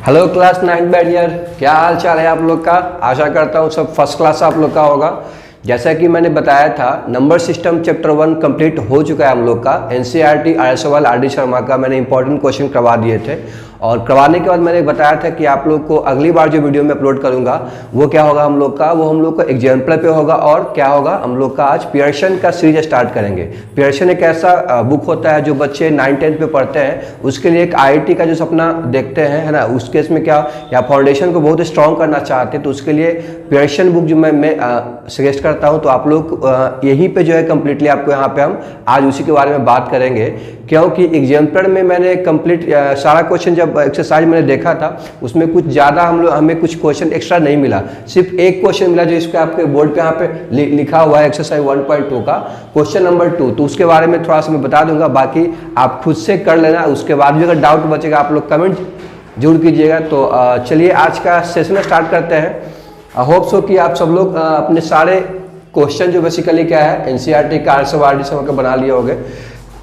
Hello class 9 barrier, क्या हाल चाल है आप लोग का। आशा करता हूँ सब फर्स्ट क्लास आप लोग का होगा। जैसा कि मैंने बताया था, नंबर सिस्टम चैप्टर 1 कंप्लीट हो चुका है हम लोग का। एनसीईआरटी आरएसवाल आरडी शर्मा का मैंने इंपॉर्टेंट क्वेश्चन करवा दिए थे और करवाने के बाद मैंने बताया था कि आप लोग को अगली बार जो वीडियो में अपलोड करूंगा वो क्या होगा हम लोग का, वो हम लोग का एग्जाम्पल पे होगा। और क्या होगा हम लोग का, आज पियर्सन का सीरीज स्टार्ट करेंगे। पियर्सन एक ऐसा बुक होता है जो बच्चे 9-10 पे पढ़ते हैं, उसके लिए एक आईआईटी का जो सपना देखते हैं, है ना। उस केस में क्या, या फाउंडेशन को बहुत स्ट्रॉन्ग करना चाहते हैं, तो उसके लिए पियर्सन बुक जो मैं सजेस्ट करता हूं। तो आप लोग यहीं पे जो है कम्प्लीटली आपको यहाँ पे हम आज उसी के बारे में बात करेंगे, क्योंकि एग्जाम्पल में मैंने कंप्लीट सारा क्वेश्चन जब एक्सरसाइज मैंने देखा था उसमें कुछ ज़्यादा हमें कुछ क्वेश्चन एक्स्ट्रा नहीं मिला। सिर्फ एक क्वेश्चन मिला जो इसका आपके बोर्ड पे यहाँ पे लिखा हुआ है, एक्सरसाइज 1.2 का क्वेश्चन नंबर 2। तो उसके बारे में थोड़ा सा मैं बता दूंगा, बाकी आप खुद से कर लेना। उसके बाद भी अगर डाउट बचेगा आप लोग कमेंट जरूर कीजिएगा। तो चलिए आज का सेशन स्टार्ट करते हैं। होप सो कि आप सब लोग अपने सारे क्वेश्चन जो बेसिकली क्या है एनसीईआरटी का आरएसवाल का बना लिए होंगे।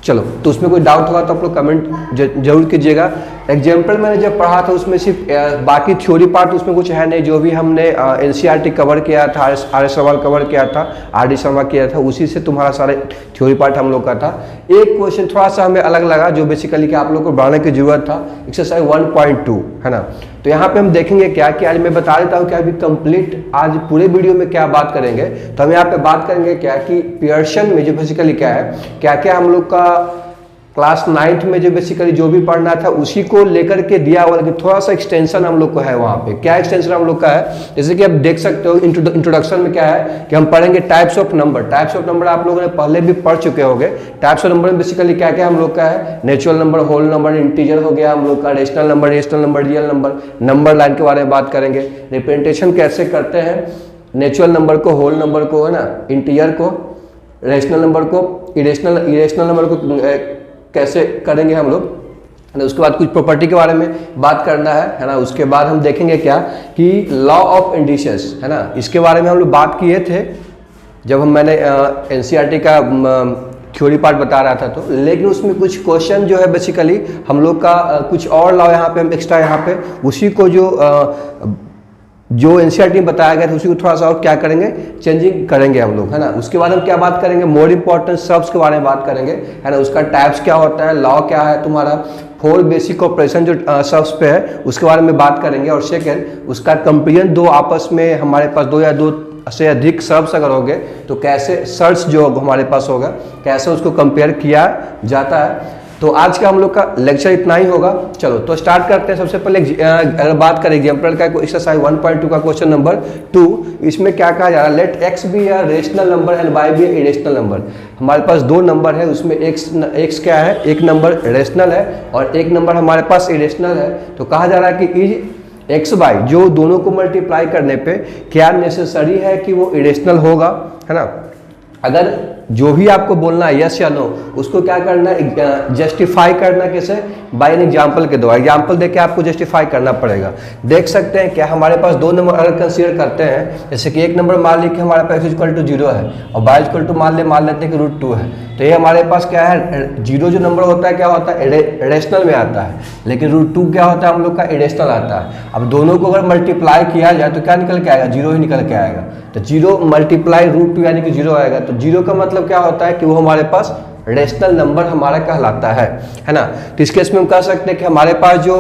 चलो, तो उसमें कोई डाउट होगा तो आप लोग कमेंट जरूर कीजिएगा। एग्जाम्पल मैंने जब पढ़ा था उसमें सिर्फ बाकी थ्योरी पार्ट उसमें कुछ है नहीं। जो भी हमने एनसीईआरटी कवर किया था, आरएसवाल कवर किया था, आरडी शर्मा किया था, उसी से तुम्हारा सारे थ्योरी पार्ट हम लोग का था। एक क्वेश्चन थोड़ा सा हमें अलग लगा जो बेसिकली कि आप लोग को बढ़ाने की जरूरत था, एक्सरसाइज 1.2, है ना। तो यहाँ पे हम देखेंगे क्या कि आज मैं बता देता हूँ कि अभी कंप्लीट आज पूरे वीडियो में क्या बात करेंगे। तो हम यहाँ पे बात करेंगे क्या कि पियर्सन में जो बेसिकली क्या है, क्या क्या हम लोग का क्लास 9th में जो बेसिकली जो भी पढ़ना था उसी को लेकर के दिया हुआ, लेकिन थोड़ा सा एक्सटेंशन हम लोग को है वहाँ पे। क्या एक्सटेंशन हम लोग का है, जैसे कि आप देख सकते हो इंट्रोडक्शन में क्या है कि हम पढ़ेंगे types of number. Types of number आप लोगों ने पहले भी पढ़ चुके होंगे। टाइप्स ऑफ नंबर में बेसिकली क्या क्या हम लोग का है, natural number, whole number, integer हो गया हम लोग का, rational number, real number, number line के बारे में बात करेंगे, रिप्रेजेंटेशन कैसे करते हैं नेचुरल नंबर को, होल नंबर को, है ना, इंटीजर को, रेशनल नंबर को, इरेशनल नंबर को कैसे करेंगे हम लोग। उसके बाद कुछ प्रॉपर्टी के बारे में बात करना है ना। उसके बाद हम देखेंगे क्या कि लॉ ऑफ इंडिसेस, है ना, इसके बारे में हम लोग बात किए थे जब मैंने एनसीईआरटी का थ्योरी पार्ट बता रहा था। तो लेकिन उसमें कुछ क्वेश्चन जो है बेसिकली हम लोग का कुछ और लॉ यहाँ पे हम एक्स्ट्रा यहाँ पे उसी को जो एनसीईआरटी में बताया गया था उसी को थोड़ा सा और क्या करेंगे, चेंजिंग करेंगे हम लोग, है ना। उसके बाद हम क्या बात करेंगे, मोर इंपॉर्टेंट शब्द के बारे में बात करेंगे, है ना। उसका टाइप्स क्या होता है, लॉ क्या है तुम्हारा, 4 बेसिक ऑपरेशन जो शब्द पे है उसके बारे में बात करेंगे। और सेकेंड उसका कंपेरिजन, दो आपस में हमारे पास दो या दो से अधिक शब्द अगर होंगे तो कैसे सर्च जो हमारे पास होगा कैसे उसको कंपेयर किया जाता है। तो आज का हम लोग का लेक्चर इतना ही होगा। चलो तो स्टार्ट करते हैं। सबसे पहले अगर बात करें एग्जाम्पल का एक्सरसाइज 1.2 का क्वेश्चन नंबर 2, इसमें क्या कहा जा रहा है, let x be a rational number and y be irrational number. हमारे पास दो नंबर है, उसमें एक्स क्या है, एक नंबर रेशनल है और एक नंबर हमारे पास इरेशनल है। तो कहा जा रहा है कि इज एक्स वाई जो दोनों को मल्टीप्लाई करने पे क्या नेसेसरी है कि वो इरेशनल होगा, है ना। अगर जो भी आपको बोलना है यस या नो, उसको क्या करना है, जस्टिफाई करना कैसे, बाय एन एग्जाम्पल के द्वारा। एग्जाम्पल देके आपको जस्टिफाई करना पड़ेगा। देख सकते हैं क्या हमारे पास दो नंबर अगर कंसीडर करते हैं, जैसे कि एक नंबर मान ली कि हमारे पास =0 है और y = मान लेते हैं कि √2 है। तो ये हमारे पास क्या है, 0 जो नंबर होता है क्या होता है, रेशनल में आता है, लेकिन √2 क्या होता है हम लोग का, इरेशनल आता है। अब दोनों को अगर मल्टीप्लाई किया जाए तो क्या निकल के आएगा, 0 ही निकल के आएगा। तो 0 मल्टीप्लाई √2 यानी कि 0 आएगा। तो 0 का मतलब क्या होता है कि वो हमारे पास रेशनल नंबर हमारा कहलाता है ना। तो इस केस में हम कह सकते हैं कि हमारे पास जो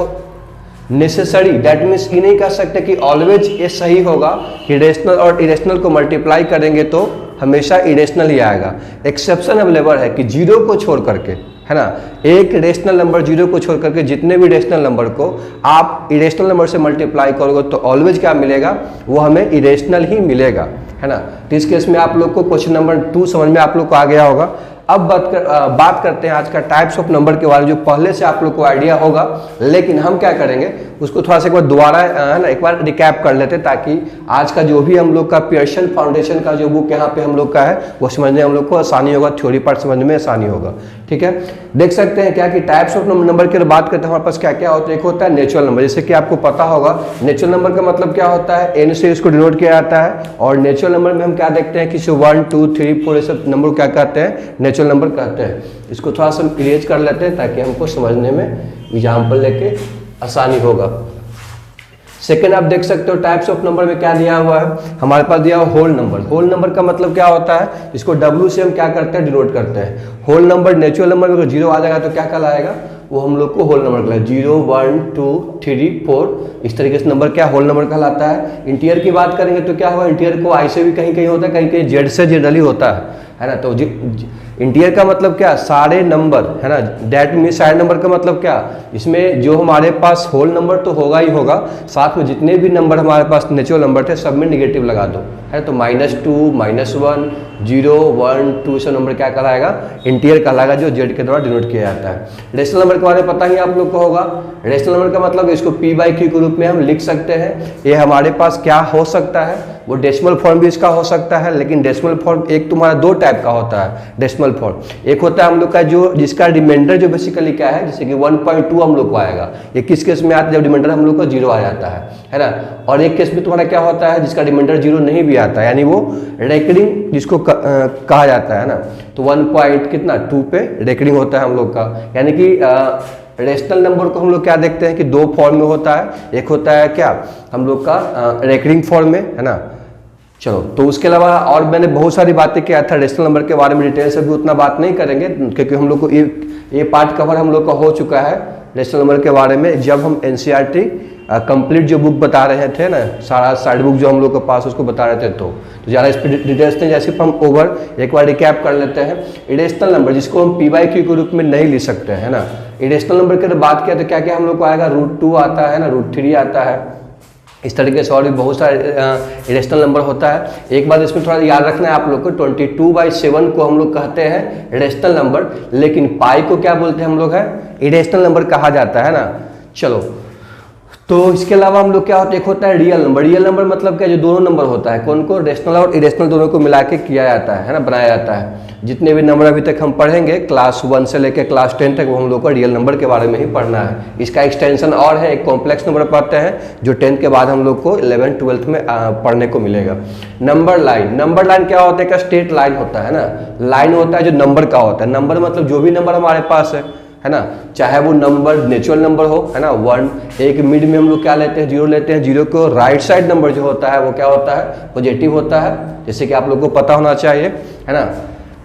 नेसेसरी, दैट मीन्स ये नहीं कह सकते कि ऑलवेज ये सही होगा कि रेशनल और इरेशनल को मल्टीप्लाई करेंगे तो हमेशा इरेशनल ही आएगा। एक्सेप्शन अवेलेबल है कि 0 को छोड़ करके, है ना, एक रेशनल नंबर 0 को छोड़ करके जितने भी रेशनल नंबर को आप इरेशनल नंबर से मल्टीप्लाई करोगे तो ऑलवेज क्या मिलेगा, वो हमें इरेशनल ही मिलेगा, है ना। तो इस केस में आप लोग को क्वेश्चन नंबर 2 समझ में आप लोग को आ गया होगा। अब बात करते हैं आज का टाइप्स ऑफ नंबर के बारे में, जो पहले से आप लोग को आइडिया होगा, लेकिन हम क्या करेंगे उसको थोड़ा सा एक बार दोबारा, है ना, एक बार रिकैप कर लेते हैं ताकि आज का जो भी हम लोग का पियर्सन फाउंडेशन का जो बुक यहाँ पे हम लोग का है वो समझने हम लोग को आसानी होगा, थ्योरी पार्ट समझने में आसानी होगा। ठीक है, देख सकते हैं क्या कि टाइप्स ऑफ नंबर की बात करते हैं हमारे पास क्या क्या होता है। एक होता है नेचुरल नंबर, जैसे कि आपको पता होगा नेचुरल नंबर का मतलब क्या होता है, एन से इसको डिनोट किया जाता है। और नेचुरल नंबर में हम क्या देखते हैं कि 1 2 3 4 ये सब नंबर क्या कहते हैं, नेचुरल नंबर कहते हैं। इसको थोड़ा सा इरेज कर लेते हैं ताकि हमको समझने में एग्जाम्पल लेके आसानी होगा। सेकंड आप देख सकते हो टाइप्स ऑफ नंबर में क्या दिया हुआ है, हमारे पास दिया हुआ होल नंबर। होल नंबर का मतलब क्या होता है, इसको W से हम क्या करते हैं, डिनोट करते हैं। होल नंबर नेचुरल नंबर में अगर 0 आ जाएगा तो क्या कहलाएगा, वो हम लोग को होल नंबर कहलाएगा। 0 1 2 3 4 इस तरीके से नंबर क्या होल नंबर कहलाता है। इंटीजर की बात करेंगे तो क्या होगा, इंटीजर को I से भी कहीं कहीं होता है, कहीं कहीं Z से जनरली होता है ना। तो इंटीजर का मतलब क्या, सारे नंबर, है ना। दैट मीन सारे नंबर का मतलब क्या, इसमें जो हमारे पास होल नंबर तो होगा ही होगा, साथ में जितने भी नंबर हमारे पास नेचुरल नंबर थे सब में निगेटिव लगा दो, है। तो -2 -1 0 1 2 से नंबर क्या कहलाएगा, इंटीजर कहलाएगा, जो जेड के द्वारा डिनोट किया जाता है। रेशनल नंबर के बारे में पता ही आप लोग को होगा। रेशनल नंबर का मतलब इसको P/Q के रूप में हम लिख सकते हैं। ये हमारे पास क्या हो सकता है, वो डेसिमल फॉर्म भी इसका हो सकता है, लेकिन डेसिमल फॉर्म एक तुम्हारा दो टाइप का होता है। डेसिमल फॉर्म एक होता है हम लोग का जो जिसका रिमाइंडर जो बेसिकली क्या है, जैसे कि 1.2 हम लोग को आएगा। ये किस केस में आता है, जब रिमाइंडर हम लोग को 0 आ जाता है ना। और एक केस में तुम्हारा क्या होता है, जिसका रिमाइंडर 0 नहीं भी आता है, यानी वो रेकरिंग जिसको कहा जाता है ना। तो 1.2 पे रेकरिंग होता है हम लोग का। यानी कि रेशनल नंबर को हम लोग क्या देखते हैं कि दो फॉर्म में होता है। एक होता है क्या हम लोग का रेकरिंग फॉर्म में, है ना। चलो, तो उसके अलावा और मैंने बहुत सारी बातें किया था रेशनल नंबर के बारे में, डिटेल से भी उतना बात नहीं करेंगे क्योंकि हम लोग को ये पार्ट कवर हम लोग का हो चुका है रेशनल नंबर के बारे में, जब हम NCERT कंप्लीट जो बुक बता रहे थे ना, सारा साइड बुक जो हम लोग के पास उसको बता रहे थे। तो ज़्यादा इस पर डिटेल्स नहीं, जैसे हम ओवर एक बार रिकैप कर लेते हैं। इरेशनल नंबर जिसको हम P/Q के रूप में नहीं लिख सकते हैं ना। इरेशनल नंबर की बात किया तो क्या क्या हम लोग को आएगा, √2 आता है ना, √3 आता है, इस तरीके से और भी बहुत सारे इरेशनल नंबर होता है। एक बात इसमें थोड़ा याद रखना है आप लोग को, 22/7 को हम लोग कहते हैं इरेशनल नंबर, लेकिन पाई को क्या बोलते हैं हम लोग, है इरेशनल नंबर कहा जाता है ना। चलो, तो इसके अलावा हम लोग क्या होता है, एक होता है रियल नंबर। रियल नंबर मतलब क्या, जो दोनों नंबर होता है, कौन को, रेशनल और इरेशनल दोनों को मिला के किया जाता है ना, बनाया जाता है। जितने भी नंबर अभी तक हम पढ़ेंगे क्लास 1 से लेकर क्लास 10 तक, वो हम लोग को रियल नंबर के बारे में ही पढ़ना है। इसका एक्सटेंशन और है, एक कॉम्प्लेक्स नंबर पढ़ते हैं जो 10th के बाद हम लोग को 11th 12th में पढ़ने को मिलेगा। नंबर लाइन, नंबर लाइन क्या होता है, का स्ट्रेट लाइन होता है ना। लाइन होता है जो नंबर का होता है। नंबर मतलब जो भी नंबर हमारे पास है ना, चाहे वो नंबर नेचुरल नंबर हो, है ना, 1, एक मिड में हम लोग क्या लेते हैं, 0 लेते हैं। 0 को राइट साइड नंबर जो होता है वो क्या होता है, पॉजिटिव होता है, जैसे कि आप लोग को पता होना चाहिए, है ना।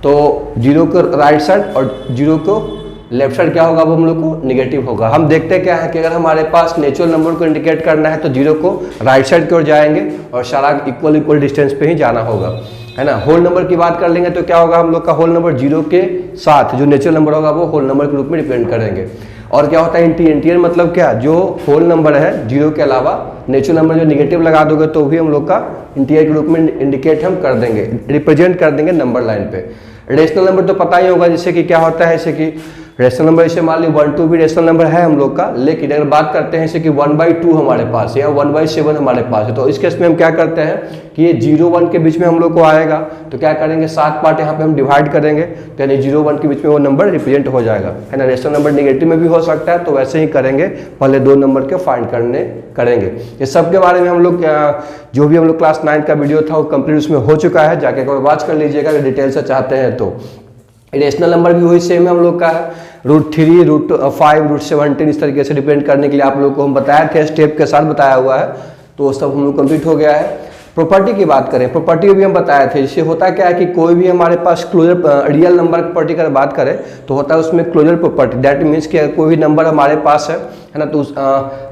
तो 0 को राइट साइड और 0 को लेफ्ट साइड क्या होगा, वो हम लोग को निगेटिव होगा। हम देखते क्या है कि अगर हमारे पास नेचुरल नंबर को इंडिकेट करना है तो 0 को राइट साइड की ओर जाएंगे और सारा इक्वल डिस्टेंस पे ही जाना होगा, है ना। होल नंबर की बात कर लेंगे तो क्या होगा, हम लोग का होल नंबर 0 के साथ जो नेचुरल नंबर होगा वो होल नंबर के रूप में रिप्रेजेंट करेंगे। और क्या होता है इंटीजर मतलब क्या, जो होल नंबर है 0 के अलावा नेचुरल नंबर जो निगेटिव लगा दोगे तो भी हम लोग का इंटीजर के रूप में इंडिकेट हम कर देंगे, रिप्रेजेंट कर देंगे नंबर लाइन पे। रेशनल नंबर तो पता ही होगा, जैसे कि क्या होता है, जैसे कि रेशनल नंबर जैसे मान ली 1 2 भी रेशनल नंबर है हम लोग का, लेकिन अगर बात करते हैं जैसे कि 1/2 हमारे पास है या 1/7 हमारे पास है, तो इस केस में हम क्या करते हैं कि ये 0 1 के बीच में हम लोग को आएगा तो क्या करेंगे, 7 पार्ट यहाँ पे हम डिवाइड करेंगे, तो यानी 0 1 के बीच में वो नंबर रिप्रेजेंट हो जाएगा, है ना। रेशनल नंबर नेगेटिव में भी हो सकता है, तो वैसे ही करेंगे, पहले 2 नंबर के फाइंड करेंगे। ये सब के बारे में हम लोग जो भी हम लोग क्लास 9 का वीडियो था वो कंप्लीट उसमें हो चुका है, जाके एक बार वॉच कर लीजिएगा अगर डिटेल से चाहते हैं तो। रेशनल नंबर भी वही सेम है हम लोग का है, √3 √5 √17 इस तरीके से डिपेंड करने के लिए आप लोग को हम बताया थे, स्टेप के साथ बताया हुआ है, तो वो सब हम लोग कंप्लीट हो गया है। प्रॉपर्टी की बात करें, प्रॉपर्टी भी हम बताए थे। इससे होता क्या है कि कोई भी हमारे पास क्लोजर रियल नंबर की प्रॉपर्टी की बात करें तो होता है उसमें क्लोजर प्रॉपर्टी। दैट मीन्स कि कोई भी नंबर हमारे पास है ना, तो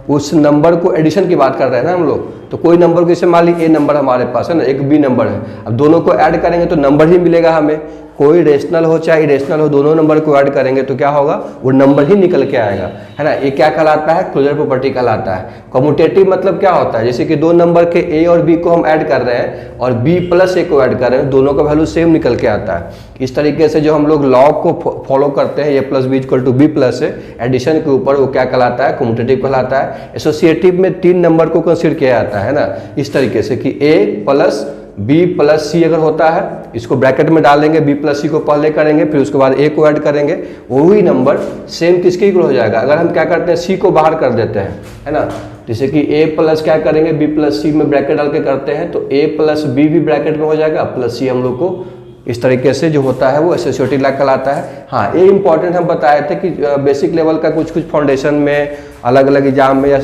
उस नंबर को एडिशन की बात कर रहे हैं ना हम लोग, तो कोई नंबर को जैसे मान ली ए नंबर हमारे पास है ना, एक बी नंबर है, अब दोनों को ऐड करेंगे तो नंबर ही मिलेगा हमें। कोई रेशनल हो चाहे इरेशनल हो, दोनों नंबर को ऐड करेंगे तो क्या होगा, वो नंबर ही निकल के आएगा, है ना। ये क्या कहलाता है, क्लोजर प्रॉपर्टी कहलाता है। कम्यूटेटिव मतलब क्या होता है, जैसे कि दो नंबर के ए और बी को हम ऐड कर रहे हैं और बी प्लस ए को ऐड कर रहे हैं, दोनों का वैल्यू सेम निकल के आता है। इस तरीके से जो हम लोग लॉ को फॉलो करते हैं, A plus B equal to B plus A, addition के ऊपर, वो क्या कहलाता है, कम्यूटेटिव कहलाता है। एसोसिएटिव में 3 नंबर को कंसीडर किया जाता है ना, इस तरीके से कि ए प्लस बी प्लस सी अगर होता है, इसको ब्रैकेट में डालेंगे, बी प्लस सी को पहले करेंगे, फिर उसके बाद ए को ऐड करेंगे, वही नंबर सेम किसके इक्वल हो जाएगा। अगर हम क्या करते हैं, सी को बाहर कर देते हैं, है ना, जैसे कि ए प्लस क्या करेंगे, बी प्लस सी में ब्रैकेट डाल के करते हैं, तो ए प्लस बी भी ब्रैकेट में हो जाएगा, प्लस सी हम लोग को इस तरीके से जो होता है वो एसोसिएटिव लॉ कहलाता है। हाँ, ये इंपॉर्टेंट हम बताए थे कि बेसिक लेवल का कुछ फाउंडेशन में अलग अलग एग्जाम में या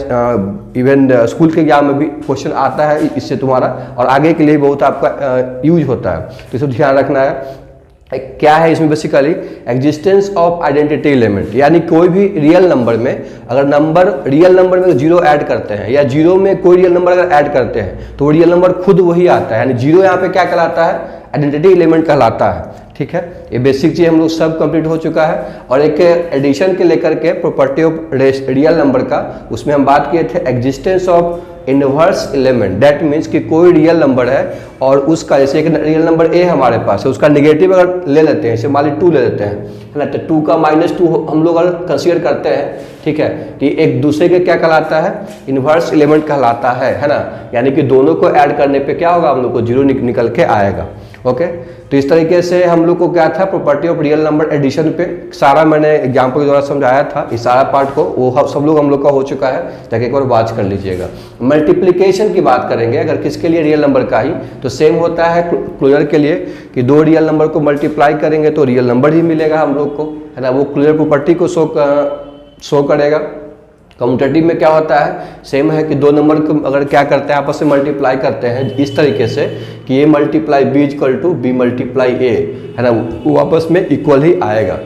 इवन स्कूल के एग्जाम में भी क्वेश्चन आता है इससे तुम्हारा, और आगे के लिए बहुत आपका यूज होता है, तो इसे ध्यान रखना है। क्या है इसमें basically existence of identity element, यानी कोई भी रियल नंबर में अगर रियल नंबर में जीरो ऐड करते हैं या जीरो में कोई रियल नंबर अगर ऐड करते हैं तो वो रियल नंबर खुद वही आता है, यानी जीरो यहाँ पे क्या कहलाता है, आइडेंटिटी एलिमेंट कहलाता है। ठीक है, ये बेसिक चीज हम लोग सब कंप्लीट हो चुका है। और एक एडिशन के लेकर के प्रॉपर्टी ऑफ रियल नंबर का, उसमें हम बात किए थे existence of inverse element, that means कि कोई रियल नंबर है और उसका, जैसे एक रियल नंबर ए हमारे पास है, उसका नेगेटिव अगर ले लेते हैं, जैसे मान ली 2 ले लेते हैं, है ना, तो 2 का -2 हम लोग अगर कंसीडर करते हैं, ठीक है, कि एक दूसरे के क्या कहलाता है, इनवर्स एलिमेंट कहलाता है ना, यानी कि दोनों को ऐड करने पे क्या होगा, हम लोग को जीरो निकल के आएगा। ओके, तो इस तरीके से हम लोग को क्या था, property of real number addition पे सारा मैंने एग्जाम्पल के द्वारा समझाया था, इस सारा पार्ट को वो सब लोग का हो चुका है, ताकि एक बार वॉच कर लीजिएगा। मल्टीप्लिकेशन की बात करेंगे अगर किसके लिए, रियल नंबर का ही, तो सेम होता है क्लोजर के लिए कि 2 रियल नंबर को मल्टीप्लाई करेंगे तो रियल नंबर ही मिलेगा हम लोग को, है ना, वो क्लोजर प्रॉपर्टी को शो करेगा। कम्यूटेटिव में क्या होता है, सेम है कि 2 नंबर को अगर क्या करते हैं, आपस में मल्टीप्लाई करते हैं इस तरीके से कि A multiply B equal to B multiply A, है ना, वो आपस में इक्वल ही आएगा।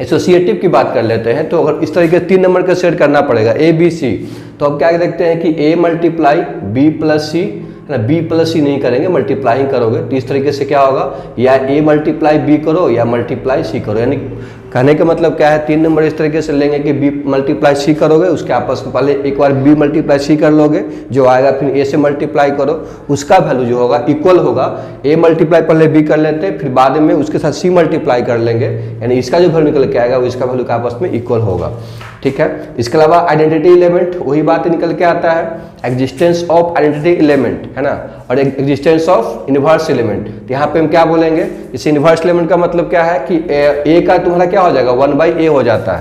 एसोसिएटिव की बात कर लेते हैं, तो अगर इस तरीके से 3 नंबर का सेट करना पड़ेगा ए बी सी, तो अब क्या देखते हैं कि ए मल्टीप्लाई बी प्लस सी, है ना, बी प्लस सी नहीं करेंगे, मल्टीप्लाई करोगे, तो इस तरीके से क्या होगा, या ए मल्टीप्लाई बी करो या मल्टीप्लाई सी करो, यानी कहने का मतलब क्या है, 3 नंबर इस तरीके से लेंगे कि बी मल्टीप्लाई सी करोगे, उसके आपस में पहले एक बार बी मल्टीप्लाई सी कर लोगे, जो आएगा फिर ए से मल्टीप्लाई करो, उसका वैल्यू जो होगा इक्वल होगा, ए मल्टीप्लाई पहले बी कर लेते हैं, फिर बाद में उसके साथ सी मल्टीप्लाई कर लेंगे, यानी इसका जो वैल्यू निकल के आएगा वो इसका वैल्यू का आपस में इक्वल होगा। ठीक है, इसके अलावा आइडेंटिटी एलिमेंट वही बात निकल के आता है, एग्जिस्टेंस ऑफ आइडेंटिटी एलिमेंट, है ना, और एग्जिस्टेंस ऑफ इनवर्स एलिमेंट। तो यहाँ पे हम क्या बोलेंगे, इस इनवर्स एलिमेंट का मतलब क्या है कि ए का तुम्हारा क्या हो जाएगा, 1/a हो जाता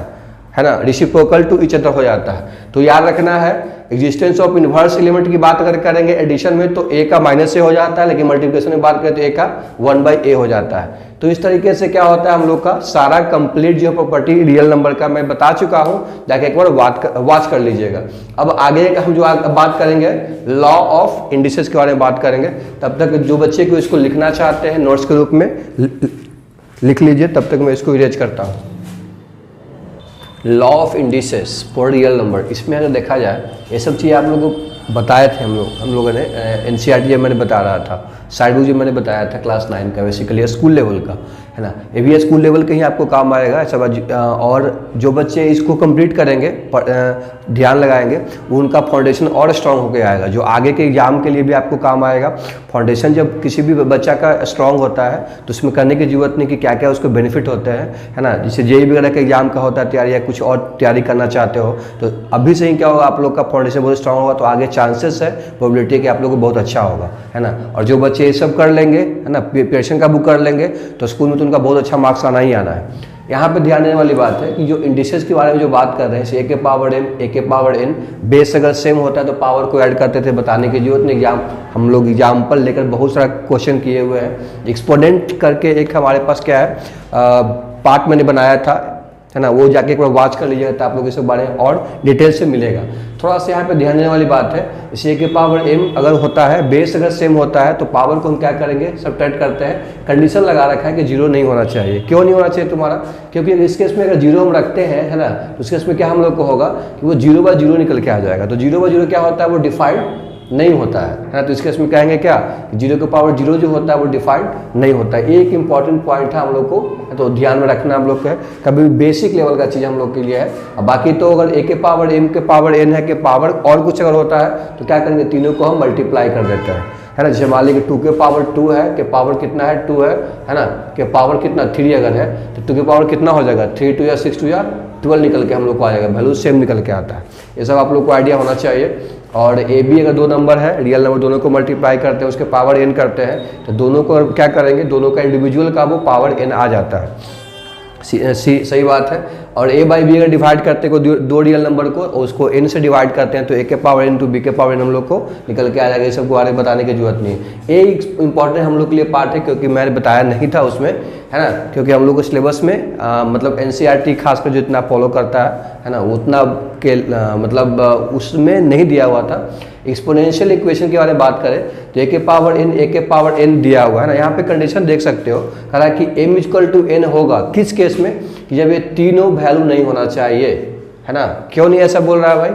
है ना, रेसिप्रोकल टू ईच अदर हो जाता है। तो याद रखना है, एग्जिस्टेंस ऑफ इनवर्स एलिमेंट की बात अगर करेंगे एडिशन में तो a का -a हो जाता है, लेकिन मल्टीप्लिकेशन में बात करें तो a का 1/a हो जाता है। तो इस तरीके से क्या होता है, हम लोग का सारा कंप्लीट जो प्रॉपर्टी रियल नंबर का मैं बता चुका हूं, जाके एक बार वॉच कर लीजिएगा। अब आगे हम जो बात करेंगे लॉ ऑफ इंडिसेस के बारे में बात करेंगे, तब तक जो बच्चे को इसको लिखना चाहते हैं नोट्स के रूप में लिख लीजिए, तब तक मैं इसको इरेज करता हूँ। Law of indices for real number, इसमें अगर देखा जाए ये सब चीज़ें आप लोगों को बताए थे हम लोगों ने एनसीईआरटी जब मैंने बता रहा था, साइड व्यू जो मैंने बताया था क्लास 9 का, बेसिकली स्कूल लेवल का, है ना, ये भी स्कूल लेवल के ही आपको काम आएगा ऐसा। और जो बच्चे इसको कंप्लीट करेंगे, ध्यान लगाएंगे, वो उनका फाउंडेशन और स्ट्रांग होकर आएगा, जो आगे के एग्जाम के लिए भी आपको काम आएगा। फाउंडेशन जब किसी भी बच्चा का स्ट्रांग होता है तो उसमें करने की जरूरत नहीं कि क्या क्या उसको बेनिफिट होते हैं, है ना, जैसे जेईई वगैरह के एग्जाम का होता है तैयारी, या कुछ और तैयारी करना चाहते हो तो अभी से ही क्या होगा, आप लोग का फाउंडेशन बहुत स्ट्रांग होगा, तो आगे चांसेस है, प्रोबेबिलिटी कि आप लोग को बहुत अच्छा होगा, है ना। और जो बच्चे ये सब कर लेंगे, है ना, प्रिपरेशन का बुक कर लेंगे, तो स्कूल में तो उनका बहुत अच्छा मार्क्स आना ही आना है। यहाँ पे ध्यान देने वाली बात है कि जो इंडिसेस के बारे में जो बात कर रहे हैं, ए के पावर m, ए के पावर n, बेस अगर सेम होता है तो पावर को ऐड करते थे, बताने की जरूरत नहीं। हम लोग एग्जाम्पल लेकर बहुत सारा क्वेश्चन किए हुए हैं। एक्सपोनेंट करके एक हमारे पास क्या है पार्ट मैंने बनाया था, है ना, वो जाके एक बार वॉच कर लीजिएगा, तो आप लोग इस बारे में और डिटेल से मिलेगा। थोड़ा सा यहाँ पे ध्यान देने वाली बात है, इसे ए के पावर m अगर होता है, बेस अगर सेम होता है, तो पावर को हम क्या करेंगे, सब्ट्रैक्ट करते हैं। कंडीशन लगा रखा है कि 0 नहीं होना चाहिए। क्यों नहीं होना चाहिए तुम्हारा, क्योंकि इस केस में अगर 0 हम रखते हैं, है ना, तो उस केस में क्या हम लोग को होगा कि वो 0/0 निकल के आ जाएगा। तो 0/0 क्या होता है, वो डिफाइंड नहीं होता है ना, तो इसके इसमें कहेंगे क्या, 0 के पावर 0 जो होता है वो डिफाइंड नहीं होता है। एक इंपॉर्टेंट पॉइंट है हम लोग को, तो ध्यान में रखना हम लोग को है, कभी बेसिक लेवल का चीज़ हम लोग के लिए है। और बाकी तो अगर ए के पावर m के पावर n है के पावर और कुछ अगर होता है तो क्या करेंगे, तीनों को हम मल्टीप्लाई कर देते हैं, है ना। जैसे मान लीजिए 2 के पावर 2 है, के पावर कितना है 2 है ना, के पावर कितना 3 अगर है तो 2 के पावर कितना हो जाएगा, 3 2 या 6 2 या 12 निकल के हम लोग को आ जाएगा, वैल्यू सेम निकल के आता है। ये सब आप लोग को आइडिया होना चाहिए। और ए बी अगर 2 नंबर है, रियल नंबर, दोनों को मल्टीप्लाई करते हैं, उसके पावर n करते हैं, तो दोनों को क्या करेंगे, दोनों का इंडिविजुअल का वो पावर n आ जाता है। सही बात है। और a बाई बी अगर डिवाइड करते को दो रियल नंबर को और उसको n से डिवाइड करते हैं तो a के पावर n टू b के पावर n हम लोग को निकल के आ जाएगा। ये सबको आगे बताने की जरूरत नहीं है। ये इंपॉर्टेंट हम लोग के लिए पार्ट है क्योंकि मैंने बताया नहीं था उसमें, है ना, क्योंकि हम लोग को सिलेबस में मतलब एनसीईआरटी खासकर जो इतना फॉलो करता है ना, उतना के मतलब उसमें नहीं दिया हुआ था। एक्सपोनेंशियल इक्वेशन के बारे में बात करें तो a के पावर n दिया हुआ है ना। यहाँ पे कंडीशन देख सकते हो, कह रहा है कि m इक्वल टू n होगा किस केस में, कि जब ये तीनों वैल्यू नहीं होना चाहिए, है ना। क्यों नहीं ऐसा बोल रहा है भाई,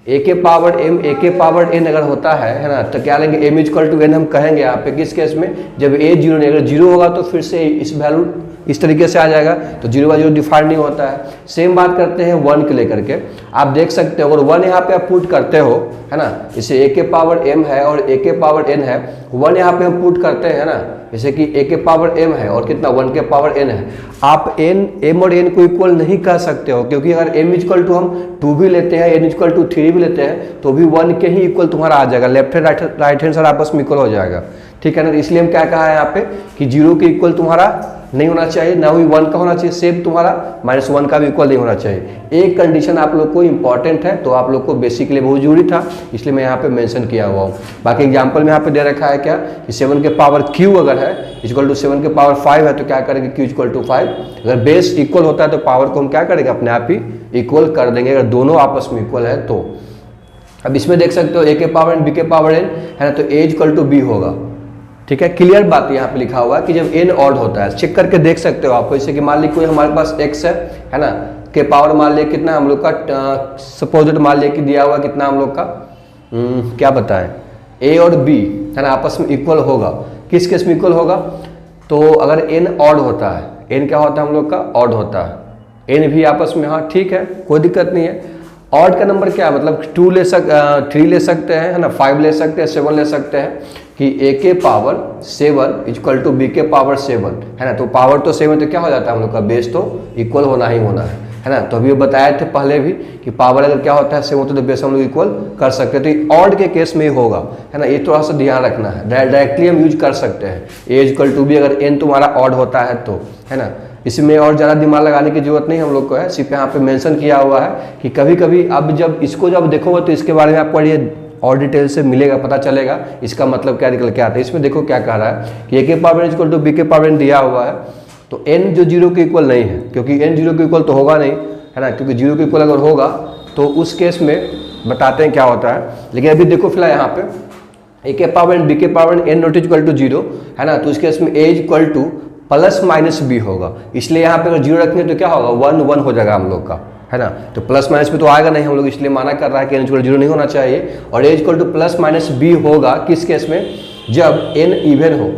a के पावर m a के पावर n अगर होता है ना, तो क्या लेंगे m इक्वल टू n हम कहेंगे यहाँ पे किस केस में, जब a जीरो नहीं, अगर जीरो होगा तो फिर से इस वैल्यू इस तरीके से आ जाएगा, तो जीरो बाई जीरो डिफाइन नहीं होता है। सेम बात करते हैं 1 के लेकर के, आप देख सकते हो अगर 1 यहाँ पे आप पुट करते हो, है ना, इसे a के पावर m है और a के पावर n है, 1 यहाँ पे हम पुट करते हैं ना, जैसे कि a के पावर m है और कितना 1 के पावर n है, आप m और n को इक्वल नहीं कर सकते हो, क्योंकि अगर m इक्वल टू हम 2 भी लेते हैं, n इक्वल टू 3 भी लेते हैं तो भी 1 के ही इक्वल तुम्हारा आ जाएगा, left hand right hand side आपस में इक्वल हो जाएगा, ठीक है ना। इसलिए हम क्या कहा है यहाँ पे कि जीरो के इक्वल तुम्हारा नहीं होना चाहिए, ना ही 1 का होना चाहिए, सेम तुम्हारा -1 का भी इक्वल नहीं होना चाहिए। एक कंडीशन आप लोग को इंपॉर्टेंट है, तो आप लोग को बेसिकली बहुत जरूरी था, इसलिए मैं यहाँ पे मेंशन किया हुआ हूँ। बाकी एग्जांपल में यहाँ पे दे रखा है क्या कि 7 के पावर q अगर है इक्वल टू 7 के पावर 5 है तो क्या करेंगे q इक्वल टू 5। अगर बेस इक्वल होता है तो पावर को हम क्या करेंगे अपने आप ही इक्वल कर देंगे, अगर दोनों आपस में इक्वल है तो। अब इसमें देख सकते हो a के पावर n b के पावर n है ना, तो a इक्वल टू b होगा, ठीक है। क्लियर बात यहाँ पे लिखा हुआ है कि जब n ऑड होता है, चेक करके देख सकते हो आप, जैसे कि मान ली कोई हमारे पास x है ना, के पावर मान लिया कितना हम लोग का, सपोजिट मान लिया कि दिया हुआ कितना हम लोग का क्या बताएं, a और b है ना आपस में इक्वल होगा, किस केस में इक्वल होगा, तो अगर n ऑड होता है, n क्या होता है हम लोग का ऑड होता है, n भी आपस में, हाँ ठीक है कोई दिक्कत नहीं है। ऑड का नंबर क्या है, मतलब 3 ले सकते हैं, है ना, 5 ले सकते हैं, 7 ले सकते हैं, कि a के पावर 7 इक्वल टू b के पावर 7, है ना, तो पावर तो 7 तो क्या हो जाता है हम लोग का बेस तो इक्वल होना ही होना है ना। तो अभी बताए थे पहले भी कि पावर अगर क्या होता है 7 होता है तो बेस हम लोग इक्वल कर सकते हैं, तो ये ऑड के केस में ही होगा, है ना, ये थोड़ा सा ध्यान रखना है। डायरेक्टली हम यूज कर सकते हैं a इक्वल टू b अगर n तुम्हारा ऑड होता है तो, है ना। इसमें और ज़्यादा दिमाग लगाने की जरूरत नहीं हम लोग को है, सिर्फ यहाँ पे मेंशन किया हुआ है कि कभी कभी अब जब इसको जब देखोगे तो इसके बारे में आपको ये और डिटेल से मिलेगा, पता चलेगा इसका मतलब क्या निकल के आता है। इसमें देखो क्या कह रहा है कि a के power n equal to b के पावर n दिया हुआ है, तो n जो जीरो के इक्वल नहीं है, क्योंकि n जीरो के इक्वल तो होगा नहीं, है ना, क्योंकि जीरो के इक्वल अगर होगा तो उस केस में बताते हैं क्या होता है। लेकिन अभी देखो फिलहाल यहाँ पे a के पावर n b के power n not equal to 0, है ना, तो इस केस में a equal to plus minus b होगा, इसलिए यहाँ पे अगर जीरो रखेंगे तो क्या होगा 1 1 हो जाएगा हम लोग का, है ना। तो प्लस माइनस में तो आएगा नहीं हम लोग, इसलिए माना कर रहा है कि n इक्वल 0 नहीं होना चाहिए, और a equal to plus minus b होगा किस केस में, जब n इवन हो,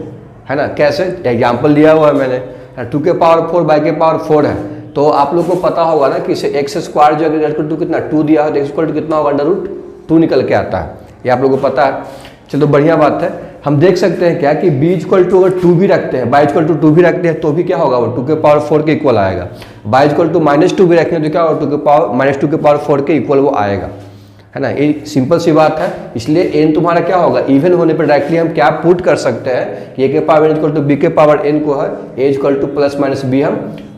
है ना। कैसे, एग्जाम्पल दिया हुआ है मैंने, 2 के पावर 4 बाई के पावर 4 है, तो आप लोग को पता होगा ना कि इसे एक्स स्क्वायर जो अगर इक्वल टू कितना 2 दिया है तो एक्स इक्वल टू कितना होगा √2 निकल के आता है, ये आप लोग को पता है। चलो बढ़िया बात है। हम देख सकते हैं क्या कि b इक्वल टू अगर 2 भी रखते हैं, y इक्वल टू 2 भी रखते हैं तो भी क्या होगा वो 2 के पावर 4 के इक्वल आएगा, y इक्वल टू -2 भी रखेंगे तो क्या होगा 2 के पावर -2 के पावर 4 के इक्वल वो आएगा, है ना। ये सिंपल सी बात है, इसलिए n तुम्हारा क्या होगा इवन होने पर डायरेक्टली हम क्या पुट कर सकते हैं कि a के power n equal to b के पावर n को है a equal to plus minus b हम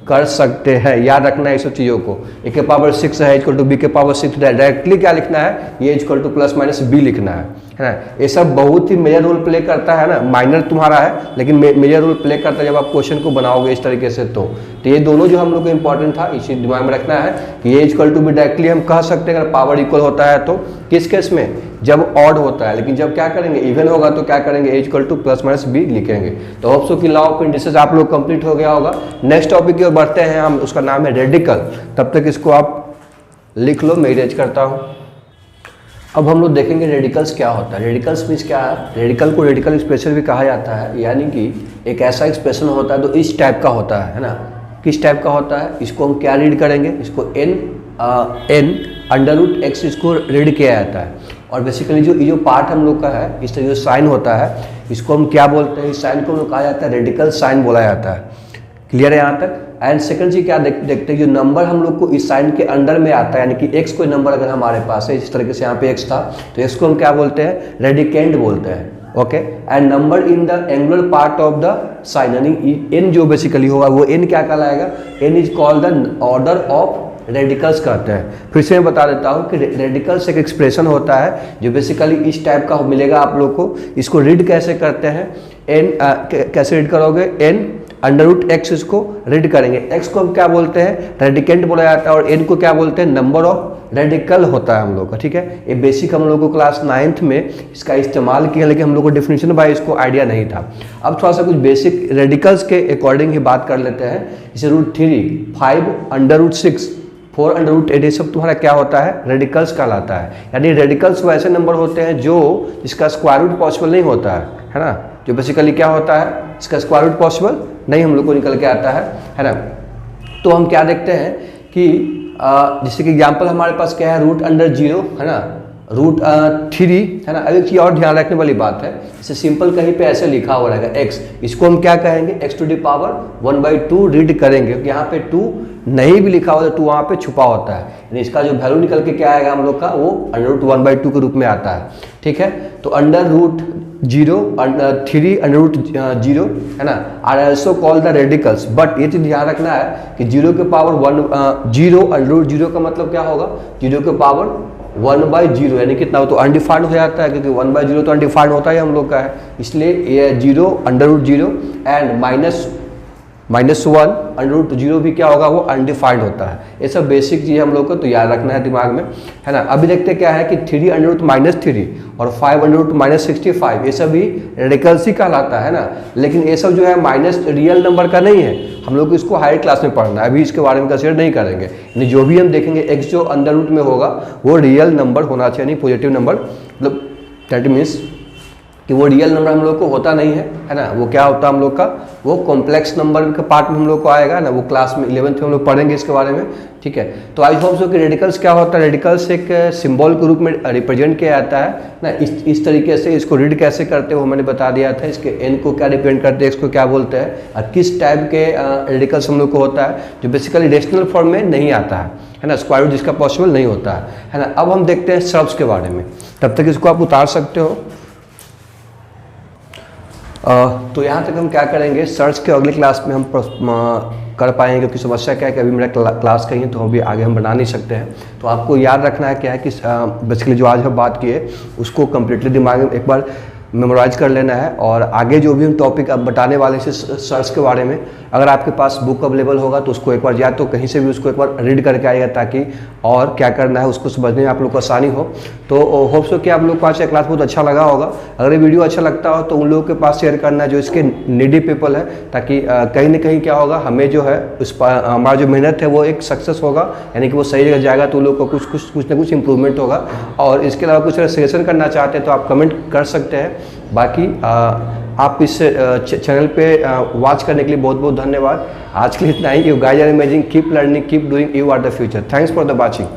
कर सकते हैं। याद रखना है इस सब चीज़ों को, a के पावर 6 है इक्वल टू b के पावर 6, डायरेक्टली क्या लिखना है ये equal to plus minus b लिखना है ना। ये सब बहुत ही मेजर रोल प्ले करता है ना, माइनर तुम्हारा है लेकिन मेजर रोल प्ले करता है जब आप क्वेश्चन को बनाओगे इस तरीके से। तो ये दोनों जो हम लोग को इंपॉर्टेंट था, इसी दिमाग में रखना है कि ये इक्वल टू भी डायरेक्टली हम कह सकते हैं अगर पावर इक्वल होता है तो, किस केस में, जब ऑड होता है। लेकिन जब क्या करेंगे इवन होगा तो क्या करेंगे a equal to plus minus b लिखेंगे। तो होप सो कि लॉ ऑफ इंडिसेस आप लोग कंप्लीट हो गया होगा। नेक्स्ट टॉपिक की ओर बढ़ते हैं हम, उसका नाम है रेडिकल। तब तक इसको आप लिख लो, मैं इरेज करता हूँ। अब हम लोग देखेंगे रेडिकल्स क्या होता है। रेडिकल्स मीन्स क्या है, रेडिकल को रेडिकल एक्सप्रेशन भी कहा जाता है, यानी कि एक ऐसा एक्सप्रेशन होता है जो इस टाइप का होता है ना। किस टाइप का होता है, इसको हम क्या रीड करेंगे, इसको n √x इसको रीड किया जाता है। और बेसिकली जो पार्ट हम लोग का है, इस तरह जो साइन होता है इसको हम क्या बोलते हैं, इस साइन को हम लोग कहा जाता है रेडिकल साइन बोला जाता है। क्लियर है यहाँ तक। एंड सेकंड चीज क्या देखते हैं, जो नंबर हम लोग को इस साइन के अंडर में आता है, यानी कि x कोई नंबर अगर हमारे पास है, इस तरीके से यहाँ पे x था तो x को हम क्या बोलते हैं, रेडिकेंड बोलते हैं। Okay, and number in the angular part of the sign, यानी एन जो बेसिकली होगा वो एन क्या कहलाएगा, n is called the order of radicals कहते हैं। फिर से मैं बता देता हूँ कि रेडिकल्स एक एक्सप्रेशन होता है जो बेसिकली इस टाइप का मिलेगा आप लोग को। इसको रीड कैसे करते हैं, एन कैसे रीड करोगे, एन अंडर रूट एक्स इसको रीड करेंगे। एक्स को हम क्या बोलते हैं, रेडिकेंट बोला जाता है, और एन को क्या बोलते हैं, नंबर ऑफ रेडिकल होता है हम लोग का। ठीक है, ये बेसिक हम लोग को क्लास 9th में इसका इस्तेमाल किया, लेकिन हम लोग को डेफिनेशन बाय इसको आइडिया नहीं था। अब थोड़ा सा कुछ बेसिक रेडिकल्स के अकॉर्डिंग ही बात कर लेते हैं। जैसे √3, 5 अंडर रूट 6, 4 अंडर रूट 8, ये सब तुम्हारा क्या होता है, रेडिकल्स कहलाता है। यानी रेडिकल्स वैसे नंबर होते हैं जो जिसका स्क्वायर रूट पॉसिबल नहीं होता है ना, जो बेसिकली क्या होता है, इसका स्क्वायर रूट पॉसिबल नहीं हम लोग को निकल के आता है ना। तो हम क्या देखते हैं कि जैसे कि एग्जाम्पल हमारे पास क्या है, √0 है ना, √3 है ना। अब एक चीज़ और ध्यान रखने वाली बात है, जैसे सिंपल कहीं पे ऐसे लिखा हुआ रहेगा x, इसको हम क्या कहेंगे, x⁻1/2 रीड करेंगे, क्योंकि यहाँ पे 2 नहीं भी लिखा हुआ तो 2 वहाँ पे छुपा होता है, यानी इसका जो वैल्यू निकल के क्या आएगा हम लोग का, वो √1/2 के रूप में आता है। ठीक है, तो √0, 3 √0 है ना, are also call the radicals. But ये चीज़ ध्यान रखना है कि 0 के पावर 1, 0 √0 का मतलब क्या होगा, 0 के पावर 1/0, यानी कितना हो तो अनडिफाइंड हो जाता है, क्योंकि 1/0 तो अनडिफाइंड होता ही हम लोग का है, इसलिए ये 0 √0 एंड -1 √0 भी क्या होगा, वो अनडिफाइंड होता है। ये सब बेसिक चीज़ हम लोग को तो याद रखना है दिमाग में, है ना। अभी देखते क्या है कि 3 √-3 और 5 √-65, ये सब भी रेडिकल्स ही कहलाता है ना। लेकिन ये सब जो है माइनस रियल नंबर का नहीं है, हम लोग को इसको हायर क्लास में पढ़ना है, अभी इसके बारे में कंसिडर नहीं करेंगे। यानी जो भी हम देखेंगे एक्स जो अंडर रूट में होगा वो रियल नंबर होना चाहिए, नहीं पॉजिटिव नंबर, मतलब दैट मीन्स कि वो रियल नंबर हम लोग को होता नहीं है ना। वो क्या होता है हम लोग का, वो कॉम्प्लेक्स नंबर के पार्ट में हम लोग को आएगा ना, वो क्लास में 11th में हम लोग पढ़ेंगे इसके बारे में। ठीक है, तो आई होप सो कि रेडिकल्स क्या होता है, रेडिकल्स एक सिंबल के रूप में रिप्रेजेंट किया जाता है ना। इस तरीके से इसको रीड कैसे करते हो मैंने बता दिया था। इसके एन को क्या रिप्रेजेंट करते हैं, इसको क्या बोलते हैं, और किस टाइप के रेडिकल्स हम लोग को होता है, जो बेसिकली रेशनल फॉर्म में नहीं आता है ना, स्क्वायर रूट जिसका पॉसिबल नहीं होता है ना। अब हम देखते हैं सर्ब्स के बारे में, तब तक इसको आप उतार सकते हो। तो यहाँ तक हम क्या करेंगे, सर्च के अगले क्लास में हम कर पाएंगे, क्योंकि समस्या क्या है कि अभी मेरा क्लास कहीं है तो अभी आगे हम बना नहीं सकते हैं। तो आपको याद रखना है क्या है कि बेसिकली जो आज हम बात किए उसको कम्प्लीटली दिमाग में एक बार मेमोराइज कर लेना है, और आगे जो भी हम टॉपिक अब बताने वाले हैं सर्च के बारे में, अगर आपके पास बुक अवेलेबल होगा तो उसको एक बार या तो कहीं से भी उसको एक बार रीड करके आएगा, ताकि और क्या करना है उसको समझने में आप लोग को आसानी हो। तो होप सो कि आप लोग को आज का क्लास बहुत अच्छा लगा होगा। अगर ये वीडियो अच्छा लगता हो तो उन लोगों के पास शेयर करना जो इसके नीडी पीपल है, ताकि कहीं ना कहीं क्या होगा, हमें जो है उस हमारा जो मेहनत है वो एक सक्सेस होगा, यानी कि वो सही जगह जाएगा, तो उन लोग को कुछ ना कुछ इंप्रूवमेंट होगा। और इसके अलावा कुछ सजेशन करना चाहते हैं तो आप कमेंट कर सकते हैं। बाकी आप इस चैनल पे वॉच करने के लिए बहुत बहुत धन्यवाद। आज के लिए इतना ही। You guys are amazing, keep learning, keep doing, you are the future. Thanks for the watching.